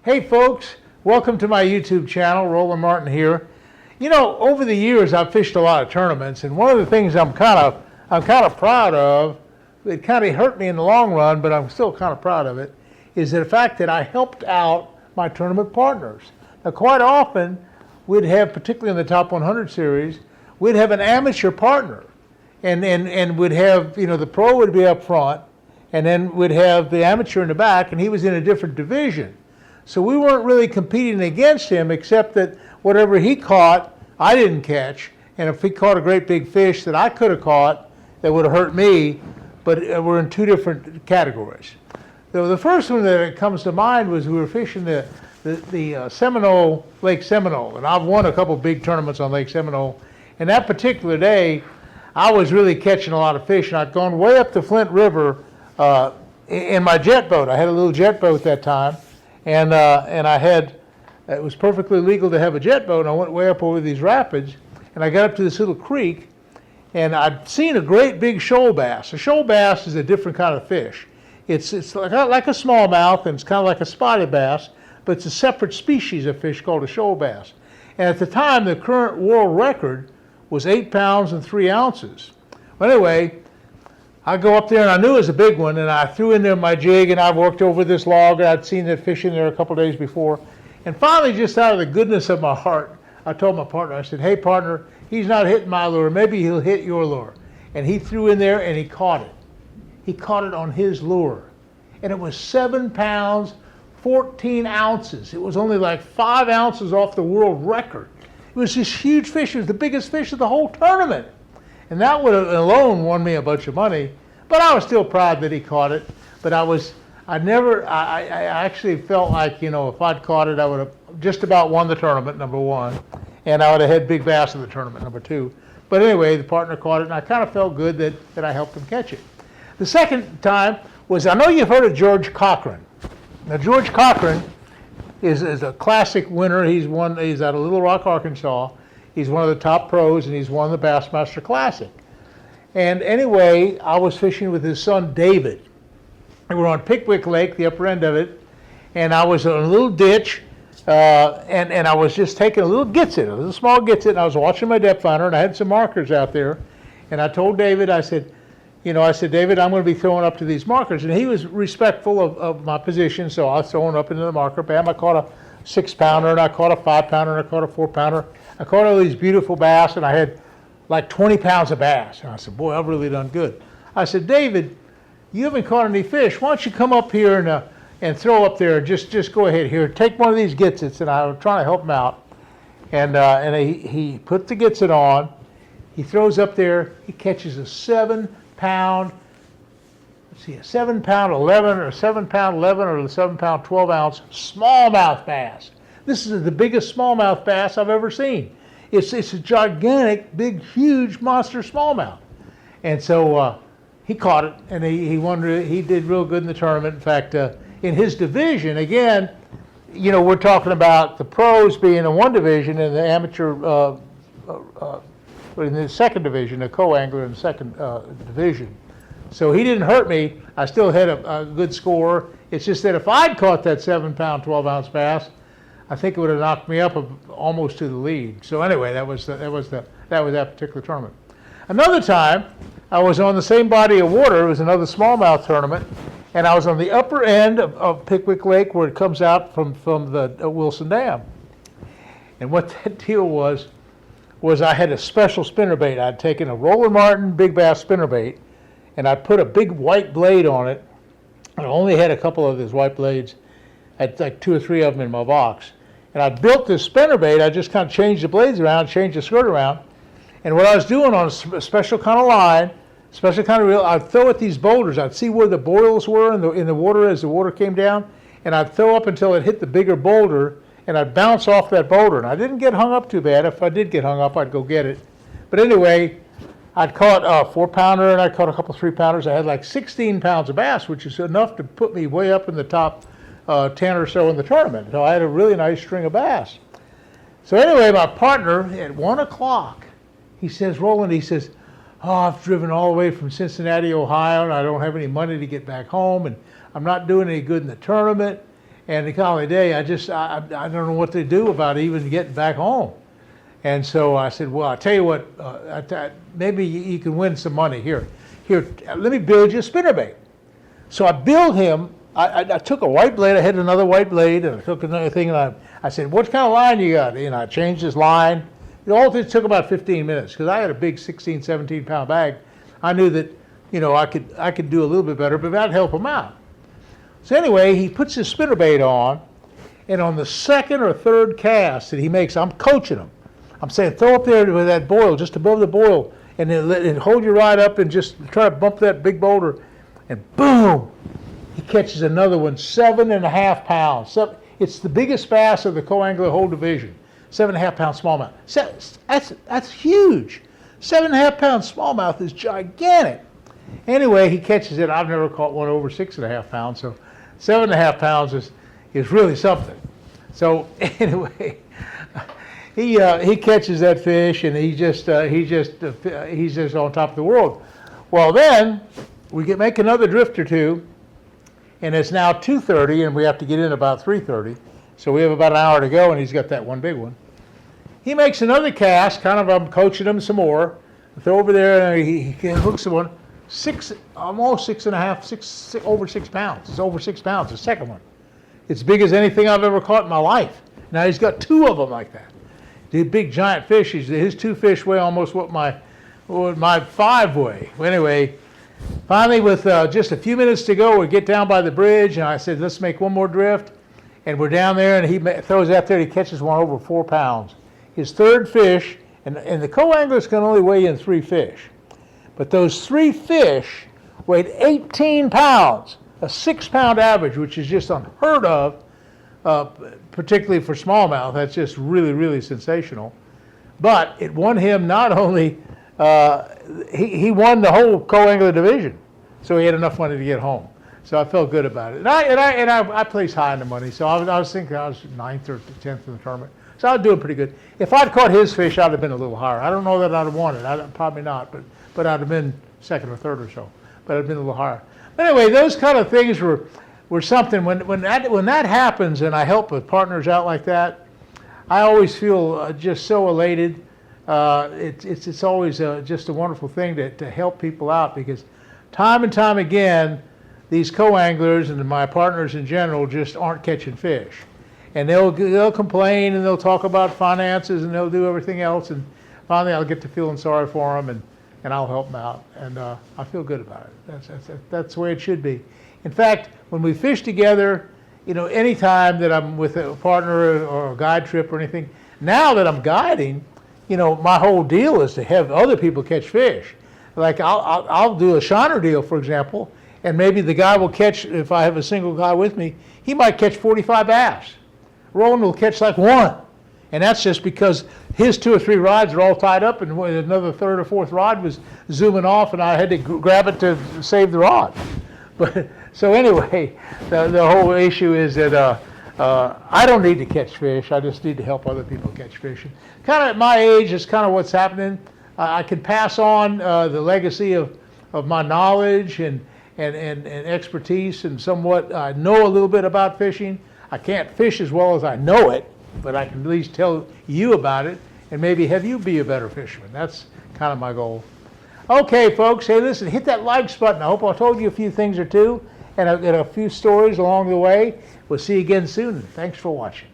Hey folks, welcome to my YouTube channel. Roland Martin here. You know, over the years I've fished a lot of tournaments, and one of the things I'm kind of proud of, it kind of hurt me in the long run, but I'm still kind of proud of it, is the fact that I helped out my tournament partners. Now quite often we'd have, particularly in the top 100 series, we'd have an amateur partner, and we'd have, you know, the pro would be up front, and then we'd have the amateur in the back, and he was in a different division. So we weren't really competing against him, except that whatever he caught, I didn't catch. And if he caught a great big fish that I could have caught, that would have hurt me, but we're in two different categories. So the first one that comes to mind was we were fishing the Seminole, Lake Seminole. And I've won a couple big tournaments on Lake Seminole. And that particular day, I was really catching a lot of fish. And I'd gone way up the Flint River in my jet boat. I had a little jet boat that time. And it was perfectly legal to have a jet boat, and I went way up over these rapids, and I got up to this little creek, and I'd seen a great big shoal bass. A shoal bass is a different kind of fish. It's like a smallmouth, and it's kind of like a spotted bass, but it's a separate species of fish called a shoal bass. And at the time, the current world record was 8 pounds and 3 ounces. Well, anyway, I go up there, and I knew it was a big one, and I threw in there my jig, and I worked over this log, and I'd seen it fish in there a couple days before. And finally, just out of the goodness of my heart, I told my partner, I said, hey partner, he's not hitting my lure, maybe he'll hit your lure. And he threw in there and he caught it. He caught it on his lure. And it was 7 pounds, 14 ounces. It was only like 5 ounces off the world record. It was this huge fish. It was the biggest fish of the whole tournament. And that would have alone won me a bunch of money, but I was still proud that he caught it. But I actually felt like, you know, if I'd caught it, I would have just about won the tournament, number one, and I would have had big bass in the tournament, number two. But anyway, the partner caught it, and I kind of felt good that I helped him catch it. The second time was, I know you've heard of George Cochran. Now, George Cochran is a classic winner. He's out of Little Rock, Arkansas. He's one of the top pros, and he's won the Bassmaster Classic. And anyway, I was fishing with his son, David. We were on Pickwick Lake, the upper end of it, and I was in a little ditch, and I was just taking a little gitsit, a little small gitsit, and I was watching my depth finder, and I had some markers out there. And I told David, I said, David, I'm going to be throwing up to these markers. And he was respectful of my position, so I was throwing up into the marker. Bam, I caught a 6-pounder, and I caught a 5-pounder, and I caught a 4-pounder. I caught all these beautiful bass, and I had like 20 pounds of bass. And I said, boy, I've really done good. I said, David, you haven't caught any fish. Why don't you come up here and throw up there? Just go ahead here. Take one of these gitsits. And I was trying to help him out. And he put the gitsit on. He throws up there. He catches a 7-pound, let's see, a 7-pound 11 or 7-pound 11 or the 7-pound 12-ounce smallmouth bass. This is the biggest smallmouth bass I've ever seen. It's a gigantic, big, huge monster smallmouth. And so he caught it, and he did real good in the tournament. In fact, in his division, again, you know, we're talking about the pros being in one division and the amateur in the second division, the co-angler in the second division. So he didn't hurt me. I still had a good score. It's just that if I'd caught that 7-pound, 12-ounce bass, I think it would have knocked me up almost to the lead. So anyway, that was that particular tournament. Another time, I was on the same body of water. It was another smallmouth tournament, and I was on the upper end of Pickwick Lake, where it comes out from the Wilson Dam. And what that deal was I had a special spinnerbait. I'd taken a Roland Martin big bass spinnerbait, and I put a big white blade on it. I only had a couple of these white blades. I had like 2 or 3 of them in my box. And I built this spinnerbait. I just kind of changed the blades around, changed the skirt around. And what I was doing on a special kind of line, special kind of reel, I'd throw at these boulders. I'd see where the boils were in the water as the water came down, and I'd throw up until it hit the bigger boulder, and I'd bounce off that boulder. And I didn't get hung up too bad. If I did get hung up, I'd go get it. But anyway, I'd caught a 4-pounder, and I caught a couple 3-pounders. I had like 16 pounds of bass, which is enough to put me way up in the top 10 or so in the tournament. So I had a really nice string of bass. So anyway, my partner at 1 o'clock, he says, Roland, he says, oh, I've driven all the way from Cincinnati, Ohio, and I don't have any money to get back home, and I'm not doing any good in the tournament. And the golly day, I don't know what to do about even getting back home. And so I said, well, I'll tell you what, maybe you can win some money. Here, let me build you a spinnerbait. So I built him, I took a white blade, I had another white blade, and I took another thing, and I said, what kind of line you got? I changed his line. It took about 15 minutes, because I had a big 16, 17-pound bag. I knew that, I could do a little bit better, but that'd help him out. So anyway, he puts his spinnerbait on, and on the second or third cast that he makes, I'm coaching him. I'm saying, throw up there with that boil, just above the boil, and then hold your rod up and just try to bump that big boulder, and boom, he catches another one, 7.5 pounds. It's the biggest bass of the coangler whole division, 7.5 pound smallmouth. That's huge. 7.5 pound smallmouth is gigantic. Anyway, he catches it. I've never caught one over 6.5 pounds, so 7.5 pounds is really something. So anyway, he catches that fish, and he's just on top of the world. Well, then we make another drift or two, and it's now 2:30, and we have to get in about 3:30. So we have about an hour to go, and he's got that one big one. He makes another cast, I'm coaching him some more. I throw over there, and he hooks the one. Almost 6.5, over 6 pounds. It's over 6 pounds, the second one. It's big as anything I've ever caught in my life. Now he's got two of them like that. The big giant fish, his two fish weigh almost what my 5 weigh. Anyway, finally with just a few minutes to go, we get down by the bridge, and I said, let's make one more drift. And we're down there, and he throws out there, and he catches one over 4 pounds. His third fish, and the co-anglers can only weigh in 3 fish. But those 3 fish weighed 18 pounds, a 6-pound average, which is just unheard of, particularly for smallmouth. That's just really, really sensational. But it won him not only, he won the whole co-angler division, so he had enough money to get home. So I felt good about it. And I placed high in the money, so I was thinking I was 9th or 10th in the tournament. So I was doing pretty good. If I'd caught his fish, I'd have been a little higher. I don't know that I'd have won it. Probably not, but I'd have been 2nd or 3rd or so. But I'd have been a little higher. But anyway, those kind of things were something. When that happens, and I help with partners out like that, I always feel just so elated. It's always just a wonderful thing to help people out, because time and time again, these co-anglers and my partners in general just aren't catching fish. And they'll complain, and they'll talk about finances, and they'll do everything else, and finally I'll get to feeling sorry for them, and I'll help them out, and I feel good about it. That's the way it should be. In fact, when we fish together, any time that I'm with a partner or a guide trip or anything, now that I'm guiding, my whole deal is to have other people catch fish. Like I'll do a shiner deal, for example, and maybe the guy will catch, if I have a single guy with me, he might catch 45 bass. Roland will catch like 1. And that's just because his 2 or 3 rods are all tied up, and another 3rd or 4th rod was zooming off, and I had to grab it to save the rod. But so anyway, the whole issue is that I don't need to catch fish. I just need to help other people catch fish. Kind of at my age, is kind of what's happening. I can pass on the legacy of my knowledge and expertise, and somewhat I know a little bit about fishing. I can't fish as well as I know it, but I can at least tell you about it and maybe have you be a better fisherman. That's kind of my goal. Okay, folks, hey, listen, hit that like button. I hope I told you a few things or two and a few stories along the way. We'll see you again soon. Thanks for watching.